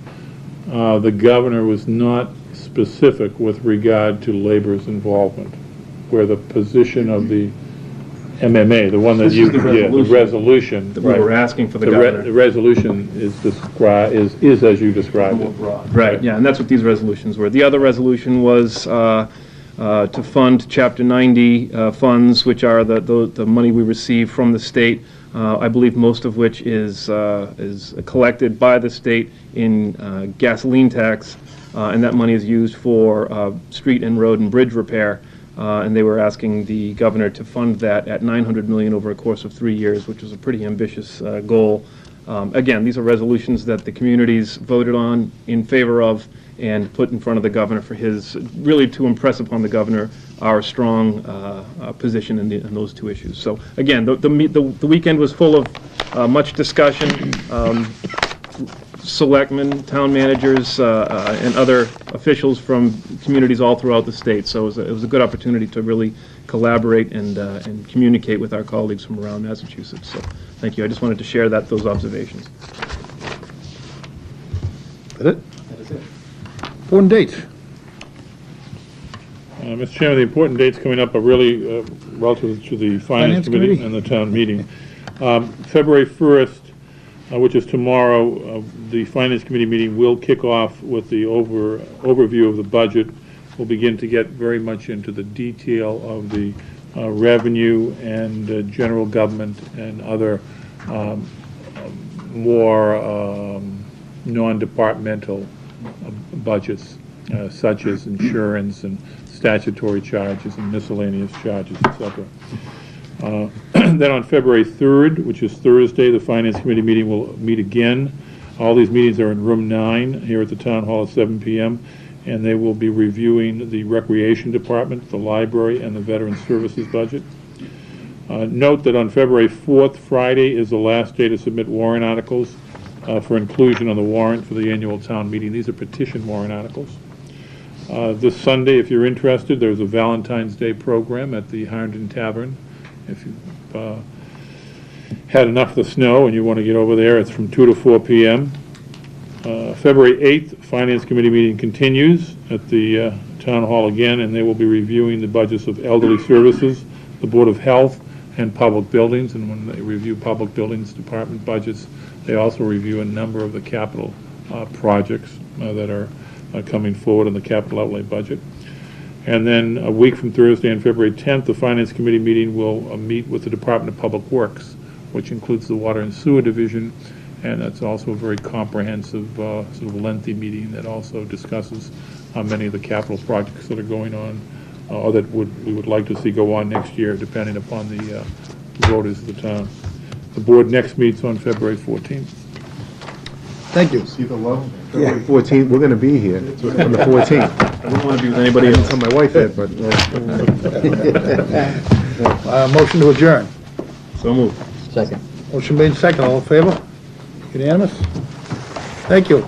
the governor was not specific with regard to labor's involvement, where the position of the MMA, the one that you, the resolution. That we were asking for the governor. The resolution is as you described it. Right, yeah, and that's what these resolutions were. The other resolution was to fund Chapter 90 funds, which are the money we receive from the state. I believe most of which is collected by the state in gasoline tax, and that money is used for street and road and bridge repair. and they were asking the governor to fund that at $900 million over a course of 3 years, which was a pretty ambitious goal. Again, these are resolutions that the communities voted on in favor of and put in front of the governor for his, really to impress upon the governor our strong position in those two issues. So again, the weekend was full of much discussion. Selectmen, town managers, and other officials from communities all throughout the state. So it was a good opportunity to really collaborate and communicate with our colleagues from around Massachusetts. So thank you. I just wanted to share those observations. That it? That is it. Important dates. Mr. Chairman, the important dates coming up are really relative to the Finance Committee and the town meeting. February 1st, which is tomorrow, the Finance Committee meeting will kick off with the overview of the budget. We'll begin to get very much into the detail of the revenue and general government and other more non-departmental budgets, such as insurance and statutory charges and miscellaneous charges, etc. Then on February 3rd, which is Thursday, the Finance Committee meeting will meet again. All these meetings are in room 9 here at the Town Hall at 7 p.m. and they will be reviewing the Recreation Department, the Library, and the Veteran Services budget. Note that on February 4th, Friday, is the last day to submit warrant articles for inclusion on the warrant for the annual town meeting. These are petition warrant articles. This Sunday, if you're interested, there's a Valentine's Day program at the Harrington Tavern. If you've had enough of the snow and you want to get over there, it's from 2 to 4 p.m. February 8th, Finance Committee meeting continues at the Town Hall again, and they will be reviewing the budgets of Elderly Services, the Board of Health, and Public Buildings. And when they review Public Buildings Department budgets, they also review a number of the capital projects that are coming forward in the capital outlay budget. And then a week from Thursday, on February 10th, the Finance Committee meeting will meet with the Department of Public Works, which includes the Water and Sewer Division, and that's also a very comprehensive, sort of lengthy meeting that also discusses many of the capital projects that are going on, or that we would like to see go on next year, depending upon the voters of the town. The board next meets on February 14th. Thank you. See the love? February 14th, we're going to be here on the 14th. I don't want to be with anybody I didn't else. tell my wife that, but... Motion to adjourn. So moved. Second. Motion made second. All in favor? Unanimous? Thank you.